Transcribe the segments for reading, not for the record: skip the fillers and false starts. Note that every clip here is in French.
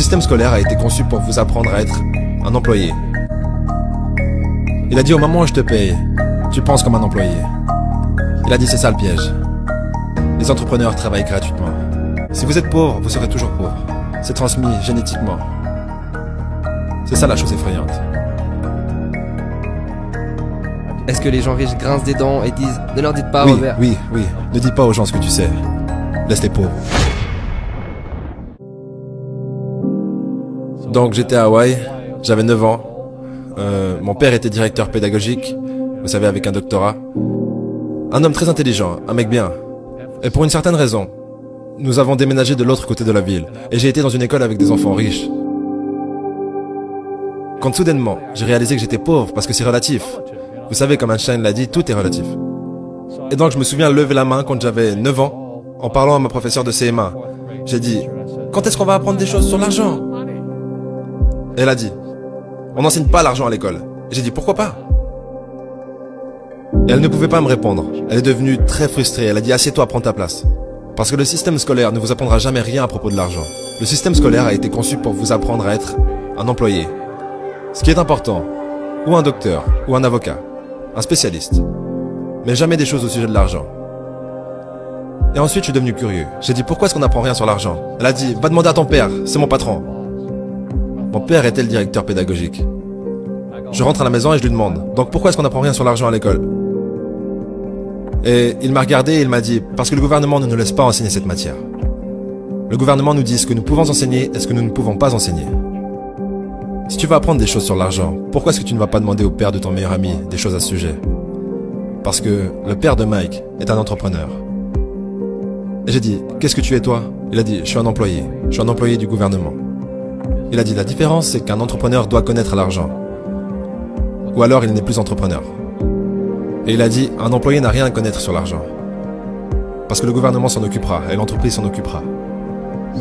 système scolaire a été conçu pour vous apprendre à être un employé. Il a dit au moment où je te paye, tu penses comme un employé. Il a dit c'est ça le piège. Les entrepreneurs travaillent gratuitement. Si vous êtes pauvre, vous serez toujours pauvre. C'est transmis génétiquement. C'est ça la chose effrayante. Est-ce que les gens riches grincent des dents et disent « Ne leur dites pas, Oui, Robert ». oui. Ne dis pas aux gens ce que tu sais. Laisse les pauvres. Donc j'étais à Hawaï, j'avais 9 ans. Mon père était directeur pédagogique, vous savez, avec un doctorat. Un homme très intelligent, un mec bien. Et pour une certaine raison, nous avons déménagé de l'autre côté de la ville. Et j'ai été dans une école avec des enfants riches. Quand soudainement, j'ai réalisé que j'étais pauvre parce que c'est relatif. Vous savez, comme Einstein l'a dit, tout est relatif. Et donc je me souviens lever la main quand j'avais 9 ans, en parlant à ma professeure de CM1. J'ai dit, quand est-ce qu'on va apprendre des choses sur l'argent? Et elle a dit, on n'enseigne pas l'argent à l'école. Et j'ai dit, pourquoi pas? Et elle ne pouvait pas me répondre. Elle est devenue très frustrée. Elle a dit, assieds-toi, prends ta place. Parce que le système scolaire ne vous apprendra jamais rien à propos de l'argent. Le système scolaire a été conçu pour vous apprendre à être un employé. Ce qui est important, ou un docteur, ou un avocat, un spécialiste. Mais jamais des choses au sujet de l'argent. Et ensuite, je suis devenu curieux. J'ai dit, pourquoi est-ce qu'on n'apprend rien sur l'argent? Elle a dit, va demander à ton père, c'est mon patron. Mon père était le directeur pédagogique. Je rentre à la maison et je lui demande, donc pourquoi est-ce qu'on n'apprend rien sur l'argent à l'école? Et il m'a regardé et il m'a dit, parce que le gouvernement ne nous laisse pas enseigner cette matière. Le gouvernement nous dit ce que nous pouvons enseigner et ce que nous ne pouvons pas enseigner. Si tu veux apprendre des choses sur l'argent, pourquoi est-ce que tu ne vas pas demander au père de ton meilleur ami des choses à ce sujet? Parce que le père de Mike est un entrepreneur. Et j'ai dit, qu'est-ce que tu es toi? Il a dit, je suis un employé. Je suis un employé du gouvernement. Il a dit, la différence c'est qu'un entrepreneur doit connaître l'argent. Ou alors il n'est plus entrepreneur. Et il a dit, un employé n'a rien à connaître sur l'argent. Parce que le gouvernement s'en occupera et l'entreprise s'en occupera.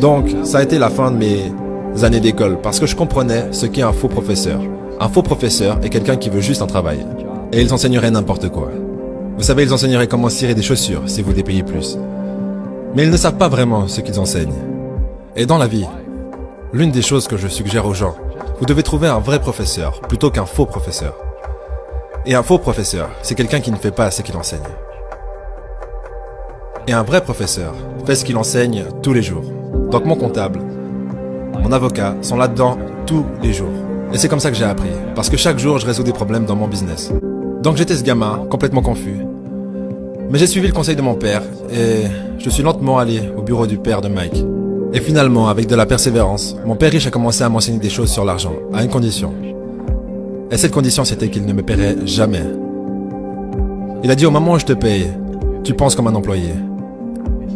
Donc, ça a été la fin de mes années d'école parce que je comprenais ce qu'est un faux professeur. Un faux professeur est quelqu'un qui veut juste un travail. Et ils enseigneraient n'importe quoi. Vous savez, ils enseigneraient comment cirer des chaussures si vous les payez plus. Mais ils ne savent pas vraiment ce qu'ils enseignent. Et dans la vie, l'une des choses que je suggère aux gens, vous devez trouver un vrai professeur plutôt qu'un faux professeur. Et un faux professeur, c'est quelqu'un qui ne fait pas ce qu'il enseigne. Et un vrai professeur fait ce qu'il enseigne tous les jours. Donc mon comptable, mon avocat sont là-dedans tous les jours. Et c'est comme ça que j'ai appris, parce que chaque jour je résous des problèmes dans mon business. Donc j'étais ce gamin, complètement confus. Mais j'ai suivi le conseil de mon père, et je suis lentement allé au bureau du père de Mike. Et finalement, avec de la persévérance, mon père riche a commencé à m'enseigner des choses sur l'argent, à une condition. Et cette condition, c'était qu'il ne me paierait jamais. Il a dit, au moment où je te paye, tu penses comme un employé.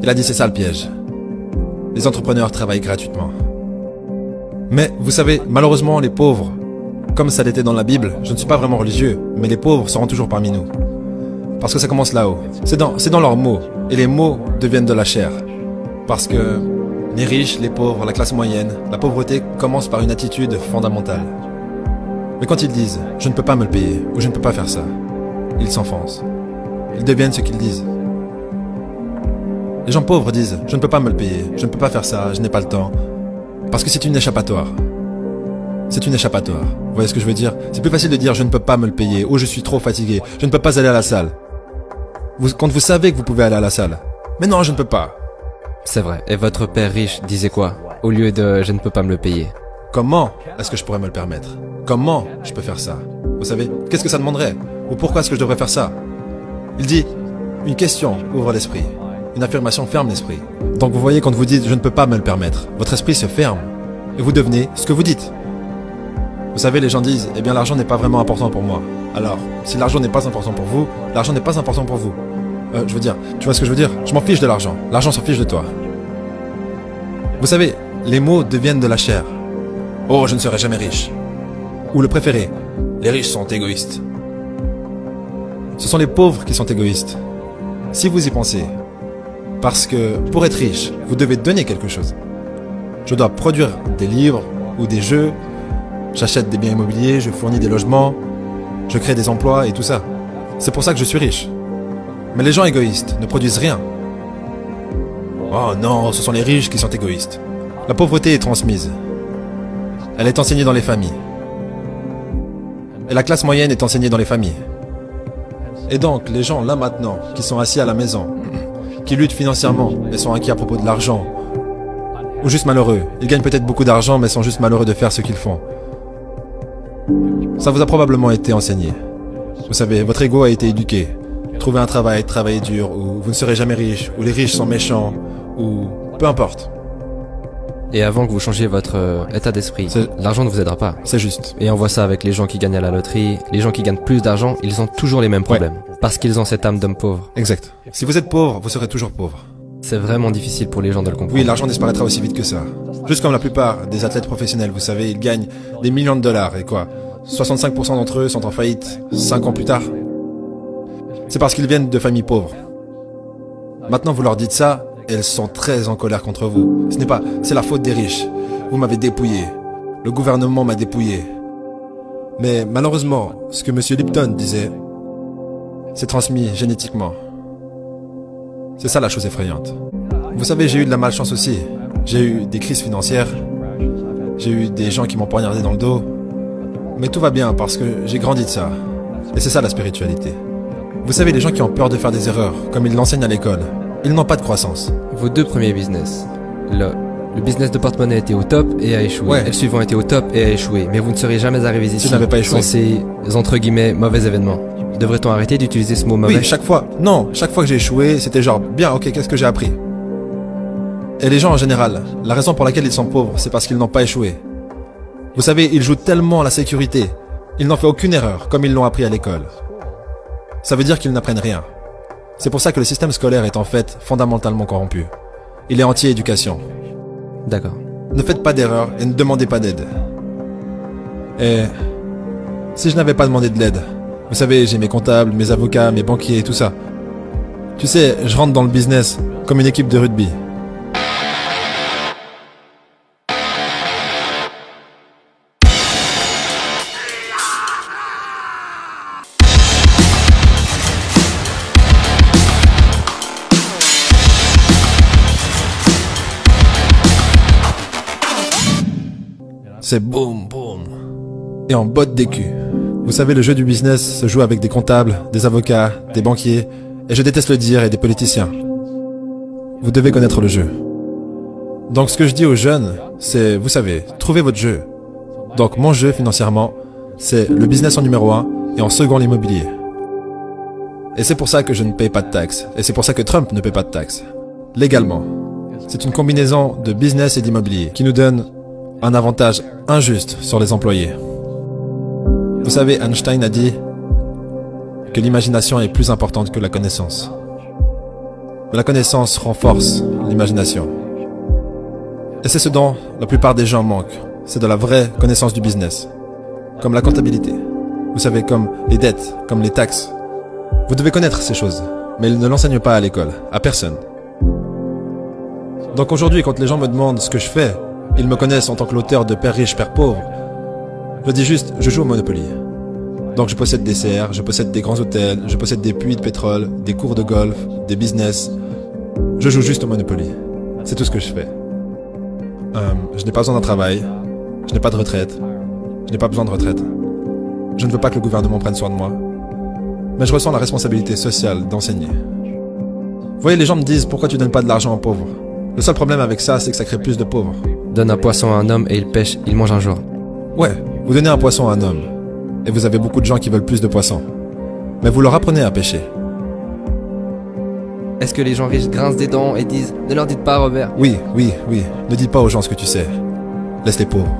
Il a dit, c'est ça le piège. Les entrepreneurs travaillent gratuitement. Mais, vous savez, malheureusement, les pauvres, comme ça l'était dans la Bible, je ne suis pas vraiment religieux, mais les pauvres seront toujours parmi nous. Parce que ça commence là-haut. C'est dans leurs mots. Et les mots deviennent de la chair. Parce que les riches, les pauvres, la classe moyenne, la pauvreté commence par une attitude fondamentale. Mais quand ils disent « je ne peux pas me le payer » ou « je ne peux pas faire ça », ils s'enfoncent. Ils deviennent ce qu'ils disent. Les gens pauvres disent « je ne peux pas me le payer, je ne peux pas faire ça, je n'ai pas le temps ». Parce que c'est une échappatoire. C'est une échappatoire. Vous voyez ce que je veux dire? C'est plus facile de dire « je ne peux pas me le payer » ou « je suis trop fatigué, je ne peux pas aller à la salle ». Quand vous savez que vous pouvez aller à la salle. Mais non, je ne peux pas. C'est vrai. Et votre père riche disait quoi? Au lieu de « je ne peux pas me le payer ». Comment est-ce que je pourrais me le permettre? Comment je peux faire ça? Vous savez, qu'est-ce que ça demanderait? Ou pourquoi est-ce que je devrais faire ça? Il dit, une question ouvre l'esprit. Une affirmation ferme l'esprit. Donc vous voyez, quand vous dites « je ne peux pas me le permettre », votre esprit se ferme. Et vous devenez ce que vous dites. Vous savez, les gens disent « eh bien l'argent n'est pas vraiment important pour moi ». Alors, si l'argent n'est pas important pour vous, l'argent n'est pas important pour vous. Je veux dire, tu vois ce que je veux dire? Je m'en fiche de l'argent. L'argent s'en fiche de toi. Vous savez, les mots deviennent de la chair. Oh, je ne serai jamais riche. Ou le préféré, les riches sont égoïstes. Ce sont les pauvres qui sont égoïstes. Si vous y pensez. Parce que pour être riche, vous devez donner quelque chose. Je dois produire des livres ou des jeux. J'achète des biens immobiliers, je fournis des logements. Je crée des emplois et tout ça. C'est pour ça que je suis riche. Mais les gens égoïstes ne produisent rien. Oh non, ce sont les riches qui sont égoïstes. La pauvreté est transmise. elle est enseignée dans les familles. Et la classe moyenne est enseignée dans les familles. Et donc, les gens là maintenant, qui sont assis à la maison, qui luttent financièrement et sont inquiets à propos de l'argent, ou juste malheureux, ils gagnent peut-être beaucoup d'argent mais sont juste malheureux de faire ce qu'ils font. Ça vous a probablement été enseigné. Vous savez, votre ego a été éduqué. Trouvez un travail, travaillez dur, ou vous ne serez jamais riche, ou les riches sont méchants, ou peu importe. Et avant que vous changiez votre état d'esprit, l'argent ne vous aidera pas. C'est juste. Et on voit ça avec les gens qui gagnent à la loterie. Les gens qui gagnent plus d'argent, ils ont toujours les mêmes problèmes. Parce qu'ils ont cette âme d'homme pauvre. Exact. Si vous êtes pauvre, vous serez toujours pauvre. C'est vraiment difficile pour les gens de le comprendre. Oui, l'argent disparaîtra aussi vite que ça. Juste comme la plupart des athlètes professionnels, vous savez, ils gagnent des millions de dollars. Et quoi, 65% d'entre eux sont en faillite 5 ans plus tard. C'est parce qu'ils viennent de familles pauvres. Maintenant, vous leur dites ça, et elles sont très en colère contre vous. Ce n'est pas, c'est la faute des riches. Vous m'avez dépouillé. Le gouvernement m'a dépouillé. Mais malheureusement, ce que M. Lipton disait, c'est transmis génétiquement. C'est ça la chose effrayante. Vous savez, j'ai eu de la malchance aussi. J'ai eu des crises financières. J'ai eu des gens qui m'ont poignardé dans le dos. Mais tout va bien parce que j'ai grandi de ça. Et c'est ça la spiritualité. Vous savez, les gens qui ont peur de faire des erreurs, comme ils l'enseignent à l'école, ils n'ont pas de croissance. Vos deux premiers business, le business de porte-monnaie était au top et a échoué. Ouais. Et le suivant était au top et a échoué. Mais vous ne seriez jamais arrivés ici Si je n'avais pas échoué. sans ces, entre guillemets, mauvais événements. Devrait-on arrêter d'utiliser ce mot mauvais? Oui, chaque fois. Non, chaque fois que j'ai échoué, c'était genre, bien, ok, qu'est-ce que j'ai appris? Et les gens en général, la raison pour laquelle ils sont pauvres, c'est parce qu'ils n'ont pas échoué. Vous savez, ils jouent tellement à la sécurité. Ils n'ont fait aucune erreur, comme ils l'ont appris à l'école. Ça veut dire qu'ils n'apprennent rien. C'est pour ça que le système scolaire est en fait fondamentalement corrompu. Il est anti-éducation. D'accord. Ne faites pas d'erreur et ne demandez pas d'aide. Et si je n'avais pas demandé de l'aide, vous savez, j'ai mes comptables, mes avocats, mes banquiers et tout ça. Tu sais, je rentre dans le business comme une équipe de rugby. C'est boum, boum. Et en botte des culs. Vous savez, le jeu du business se joue avec des comptables, des avocats, des banquiers, et je déteste le dire, et des politiciens. Vous devez connaître le jeu. Donc ce que je dis aux jeunes, c'est, vous savez, trouvez votre jeu. Donc mon jeu financièrement, c'est le business en numéro 1 et en second l'immobilier. Et c'est pour ça que je ne paye pas de taxes. Et c'est pour ça que Trump ne paye pas de taxes. Légalement. C'est une combinaison de business et d'immobilier qui nous donne un avantage injuste sur les employés. Vous savez, Einstein a dit que l'imagination est plus importante que la connaissance. Mais la connaissance renforce l'imagination. Et c'est ce dont la plupart des gens manquent. C'est de la vraie connaissance du business. Comme la comptabilité. Vous savez, comme les dettes, comme les taxes. Vous devez connaître ces choses. Mais ils ne l'enseignent pas à l'école, à personne. Donc aujourd'hui, quand les gens me demandent ce que je fais, ils me connaissent en tant que l'auteur de Père riche, Père pauvre. Je dis juste, je joue au Monopoly. Donc je possède des serres, je possède des grands hôtels, je possède des puits de pétrole, des cours de golf, des business. Je joue juste au Monopoly. C'est tout ce que je fais. Je n'ai pas besoin d'un travail, je n'ai pas de retraite, je n'ai pas besoin de retraite. Je ne veux pas que le gouvernement prenne soin de moi. Mais je ressens la responsabilité sociale d'enseigner. Vous voyez, les gens me disent, pourquoi tu donnes pas de l'argent aux pauvres? Le seul problème avec ça, c'est que ça crée plus de pauvres. Donne un poisson à un homme et il pêche, il mange un jour. Ouais, vous donnez un poisson à un homme, et vous avez beaucoup de gens qui veulent plus de poissons. Mais vous leur apprenez à pêcher. Est-ce que les gens riches grincent des dents et disent « Ne leur dites pas, Robert ». Oui. Ne dites pas aux gens ce que tu sais. Laisse les pauvres.